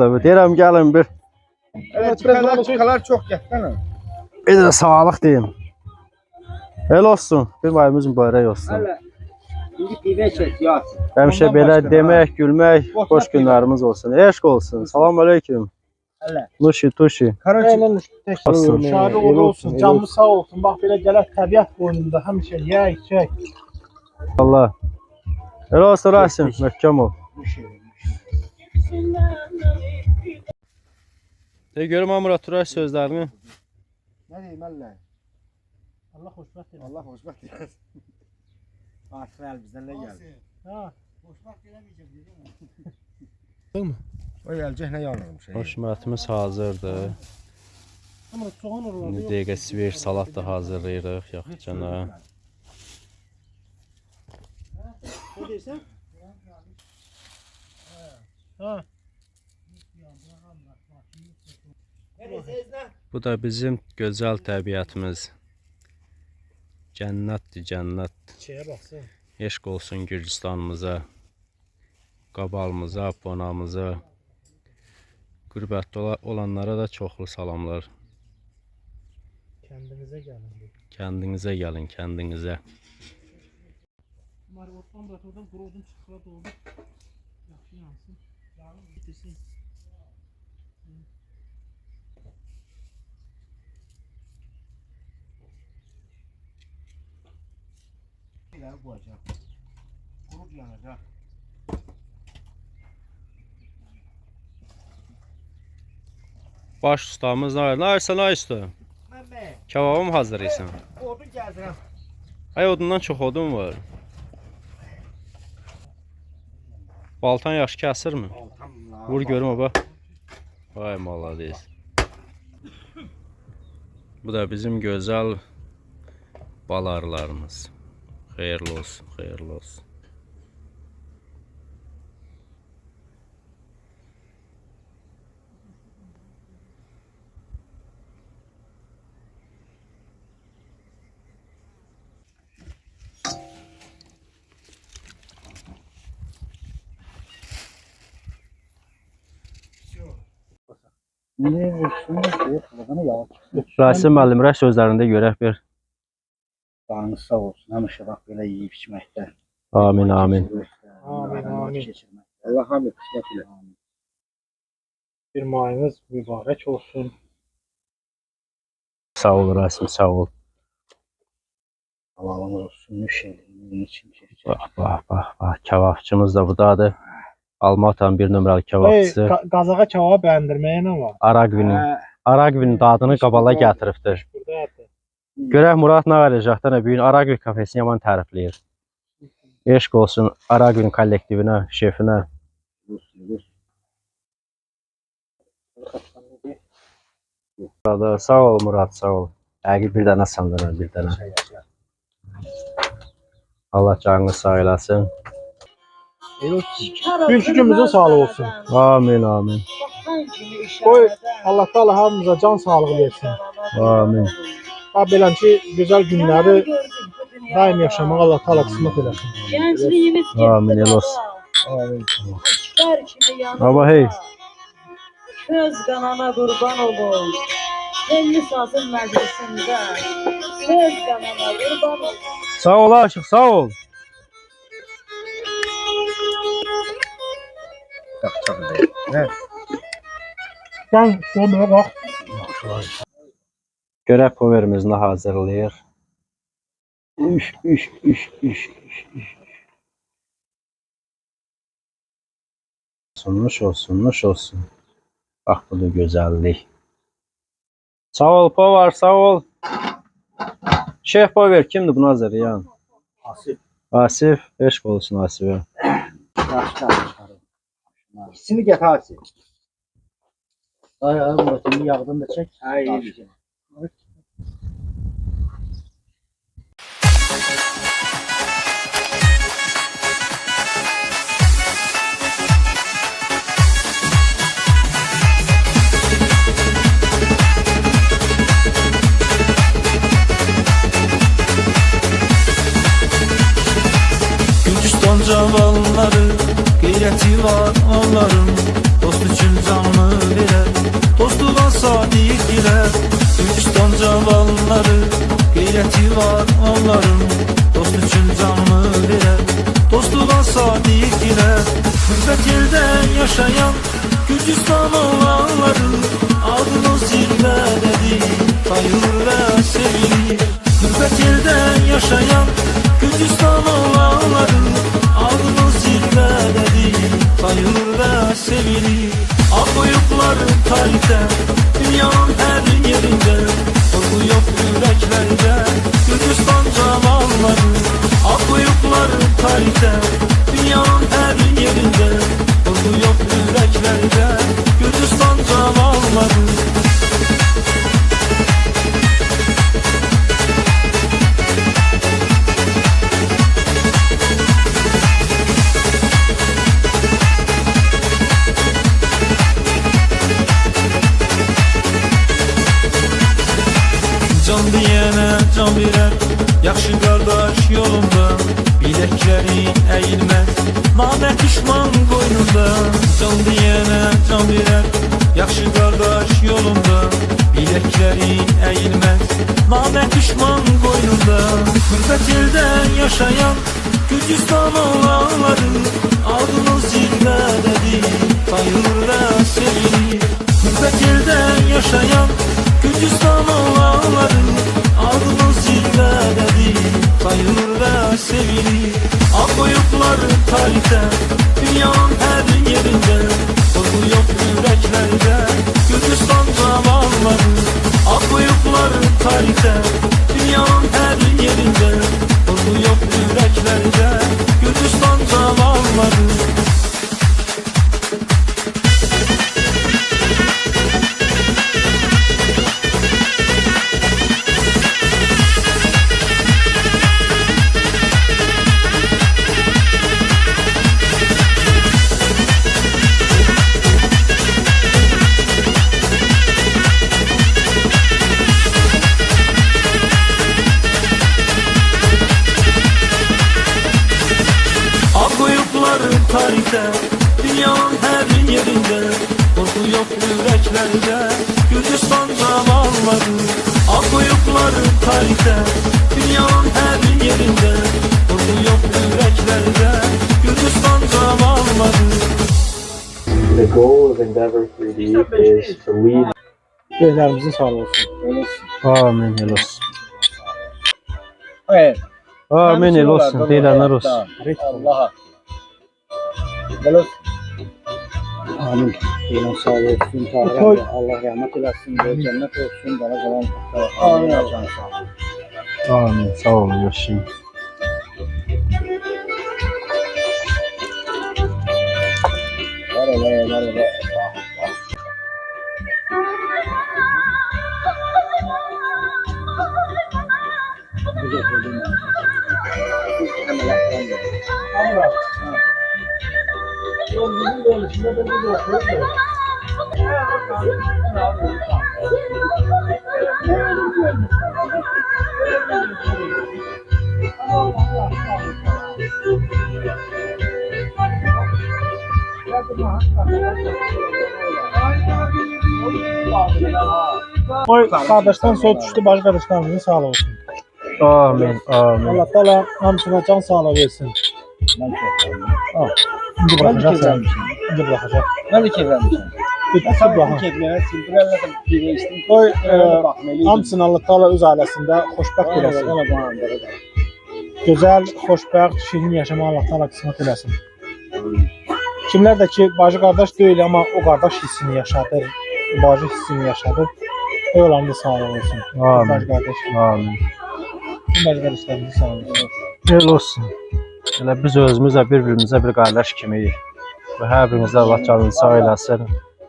Deyirəm gəlin bir. Evet, çıkalar çok gətsənə. Bir də sağlıq deyim. El olsun. Bir bayımız mübarək olsun. Hələ indi pivə çək, yat. Həmişə belə demək, gülmək, xoş günlərimiz olsun. Eşq olsun. Salam aleyküm. Hələ. Nuşi, tuşi. Karaçı. Olsun. Şadı uğurlu olsun, canlı sağ olsun. Bax belə gələk təbiət boynunda həmişə yeyək, içək. Allah. El olsun Rasim, möhkəm ol. De görüm Murat Turaş sözlərini. Nə deyim əllə? Allah xoşbəxt eləsin. Allah xoşbəxt eləsin. Artıq əl bizdən nə gəldi? Ha, Xoşbəxt eləməyəcəm, deyirəm. Oy, əlcək nə yanırmış? Xoşmətimiz hazırdır. amma soğan oralarda İndi yox. dəqiqə sivir salat da hazırlayırıq yaxşıcana. Ne deyirsən? Ha. Bu da bizim gözəl təbiətimiz. Cənnətdir, cənnət. Çiçəyə baxsın. Eşq olsun Gürcistanımıza, Qabalımıza, Ponamıza. Qürbətdə olanlara da çoxlu salamlar. Kendinize gəlin. Kəndinizə gəlin, kəndinizə. Marvotdan da oradan qurudum çıxıra doldu. Yaxşı yansın. Yarın bitirsin. İləri qoyacaq. Qurub yanacaq. Baş ustamız Narsən usta. Mən bə, Kebabım hazır isən. odun gəldirəm. Ay odundan çox odun var. Baltan yaxşı kəsirmi? Vur görüm o bax. Vay malades. Bu da bizim gözəl balarlarımız. Xeyirli olsun, xeyirli olsun. Ne vursun? Yoxluğunu yavaş. Rasim müəllim rəş sözlərində görək bir. Canınız sağ olsun. Həmişə bax belə yeyib içməkdə. Amin, amin. Amin, amin. Allah hamı qismət elə. Bir mayınız mübarək olsun. Sağ ol Rasim, sağ ol. Halalım olsun. Nüşelin için çəkəcək. Bax, bax, bax, bax. Kebabçımız da buradadır. Almatan bir nömrəli kebabçısı. Qazağa kebabı bəyəndirməyə nə var? Aragvinin dadını qabala gətiribdir. Buradadır. Görək Murad nə verəcək də bu gün Aragvi kafesini yaman tərifləyir. Eşq olsun Aragvin kollektivinə, şefinə. Sağ ol Murad, sağ ol. Əqil bir dənə sandırır, bir dənə. Allah canını sağ eləsin. Günkü günümüzün sağlığı olsun. Amin, amin. Qoy Allah Taala hamımıza can sağlığı versin. Amin. Ha beləncə gözəl günləri daim yaşamağa Allah Taala qismət eləsin. Gençliğimiz Amin, el olsun. Amin. Baba hey. Köz kanana kurban olur. Elli sazın meclisinde. Köz kanana kurban olur. Sağ ol aşık, sağ ol. Sən sonra bax. Görək poverimizi hazırlayır. Nuş olsun, nuş olsun. Bax bu da gözəllik. Sağ ol Povar, sağ ol. Şef Pover kimdir bunu hazırlayan? Asif. Asif, eşq olsun Asif'e. Yaşlar. İkisini gətir Asif. Ay ay Murat'ın yağdan da çək. Ay iyi. Gürcistan cavanları, qeyrəti var onların, dostu üçün canımı verər Dostluğa sadiq girər Gürcistan cavalları Qeyrəti var onların Dost üçün canımı verər Dostluğa sadiq girər Mürbət eldə yaşayan Gürcistan oğlanları Adını zirvədədir Sayılır və sevilir Mürbət eldə yaşayan Gürcistan oğlanları Adını zirvədədir Sayılır və sevilir Ağ boyuklar tarixdə Dünyanın hər yerində Korku yok ürəklərdə Gürcistan cavalları Ağ boyuklar tarixdə Dünyanın hər yerində Korku yok ürəklərdə Gürcistan cavalları Can diyene can verər Yaxşı qardaş yolunda Biləkləri əyilməz Namə düşman qoynunda Can diyene can verər Yaxşı qardaş yolunda Biləkləri əyilməz Namə düşman qoynunda Mürbət eldə yaşayan Gürcistan oğlanları Adını zirvədədir Sayılır və sevilir Mürbət eldə yaşayan Gürcistan oğlanları Adını zirvədədir Sayılır və sevilir Ağ boyuklar tarixdə Dünyanın hər yerində Korku yok ürəklərdə Gürcistan cavalları Ağ boyuklar tarixdə Dünyanın hər yerində Korku yok ürəklərdə Gürcistan cavalları tarixdə Dünyanın hər yerində Korku yok ürəklərdə Gürcistan cavalları Ağ boyuklar tarixdə Dünyanın hər yerində Korku yok ürəklərdə Gürcistan cavalları The goal of Endeavor 3D is to lead. Gözlərimizin sağlığı olsun. Amin el olsun. Evet. Amin el olsun. Deyilənlər olsun. Allah'a. Helal olsun. Amin. Deyilən sağ olsun. Koy. Allah rahmet eylesin. Cennet olsun. Bana kalan. Amin. Allah'ın sağ olun. Amin. Sağ olun. Yaşayın. Var ola. Koy kardeşten söz düştü, başka kardeşlerimizin sağlığı olsun. Amin. Amin. Allah Teala hamısına can sağlığı versin. Ben çok Al. Şimdi bırakacak sen. Şimdi bırakacak. Ben de keyiflenmişim. Bitti Tabii bırakın. ki keyiflenir. Simbrel'le de bir geçtim. Koy Bakmalıydım. hamısını Allah Teala öz ailesinde hoşbəxt eləsin. Bana bana. Gözəl, xoşbəxt, şirin yaşamağı Allah Teala qismət eləsin. Kimlər də ki, bacı qardaş deyil, amma o qardaş hissini yaşadır, bacı hissini yaşadır. Onların da sağlığı olsun. Amin. Bacı qardaş. Amin. Tüm bacı qardaşlarımızın sağlığı olsun. El olsun. Elə biz özümüzlə bir-birimizə bir qardaş kimiyik. Və hər birinizə Allah canını sağ eləsin.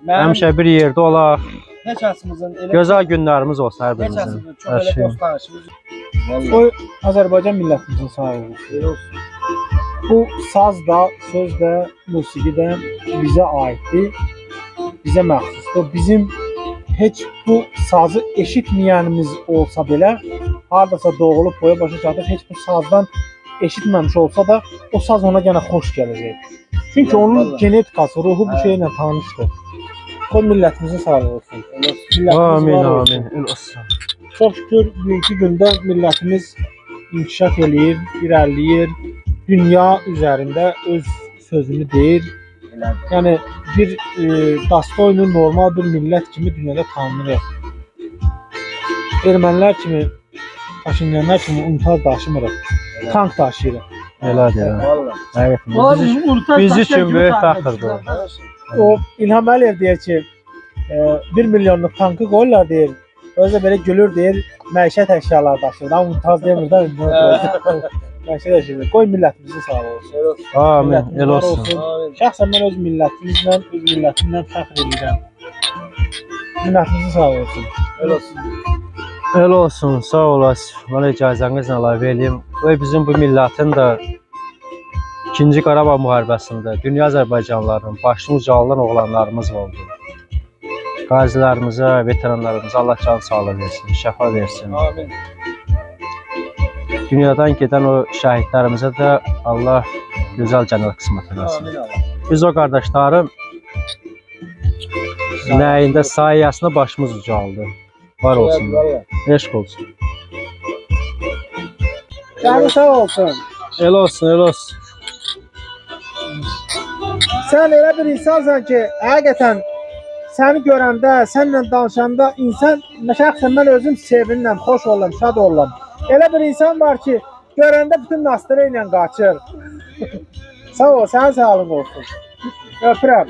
Həmişə bir yerdə olaq. Neçəsimizin Gözəl günlərimiz olsun hər birimizin. Neçəsimizin çok öyle Şey. dost tanışımız. O Azərbaycan millətimizin sağlığı olsun. Bu saz da, söz də, musiqi də bizə aiddir, bizə məxsusdur. Bizim heç bu sazı eşitməyənimiz olsa belə, hardasa doğulub boya başa çatır, heç bu sazdan eşitməmiş olsa da o saz ona yenə xoş gələcək. Çünki onun genetikası, ruhu bu şeylə tanışdır. Qoy millətimizin sağlığı olsun. Millətimiz Amin, var olsun. amin. El olsun. Çox şükür bugünkü gündə millətimiz inkişaf eləyir, irəliləyir. Dünya üzərində öz sözünü deyir. Yəni bir Dastoynu normal bir millət kimi dünyada tanınırıq. Ermənilər kimi, Paşinyanlar kimi unutaz daşımırıq. Tank daşıyırıq. Elədir. Vallahi. Həqiqətən. Biz üçün böyük fəxrdir. O İlham Əliyev deyir ki, 1 milyonluq tankı qoyurlar deyir. Özü də belə gülür deyir, məişət əşyaları daşıyır. Amma unutaz demir də. Məişət əşyaları. Qoy millətimizin sağlığı olsun. Amin. El olsun. Şəxsən mən öz millətimizlə, öz millətimlə fəxr edirəm. Millətimizin sağlığı olsun. El olsun, sağ olasın. Mənə icazənizlə əlavə eləyim. Və bizim bu millətin də 2-ci Qarabağ müharibəsində dünya Azərbaycanlılarının başını ucalanan oğlanlarımız oldu. Qazilərimizə, veteranlarımıza Allah can sağlığı versin, şəfa versin. Amin. Dünyadan gedən o şəhidlərimizə də Allah gözəl cənnət qismət eləsin. Amin Allah. Biz o qardaşların nəyində sayəsində başımız ucaldı. Var olsun. Vallahi. Eşq olsun. Canı sağ olsun. El olsun, el olsun. Sən elə bir insansan ki, həqiqətən səni görəndə, səninlə danışanda insan, şəxsən mən özüm sevinirəm, xoş oluram, şad oluram. Elə bir insan var ki, görəndə bütün nastırı ilə qaçır. Sağ ol, sənin sağlığın olsun. Öpürəm.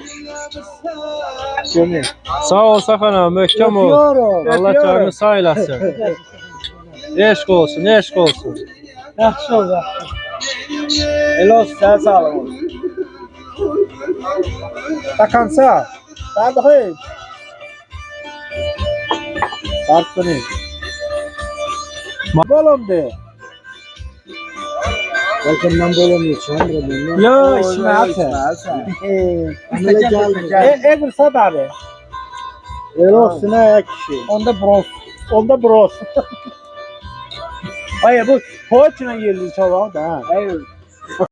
Gömün. Sağ ol Səxana, möhkəm ol. Öpüyorum. Allah canını sağ eləsin. Eşq olsun, eşq olsun. Yaxşı ol, yaxşı. Elə olsun, sənin sağlığın olsun. До конца. Да, давай. Artık Bolom de. Belki ben bolum geçiyorum. Yo, İsmail. Egil Sadari. Olsun ha kişi. Onda bros. Ay bu poğaçayla yerli çalar da. Hayır.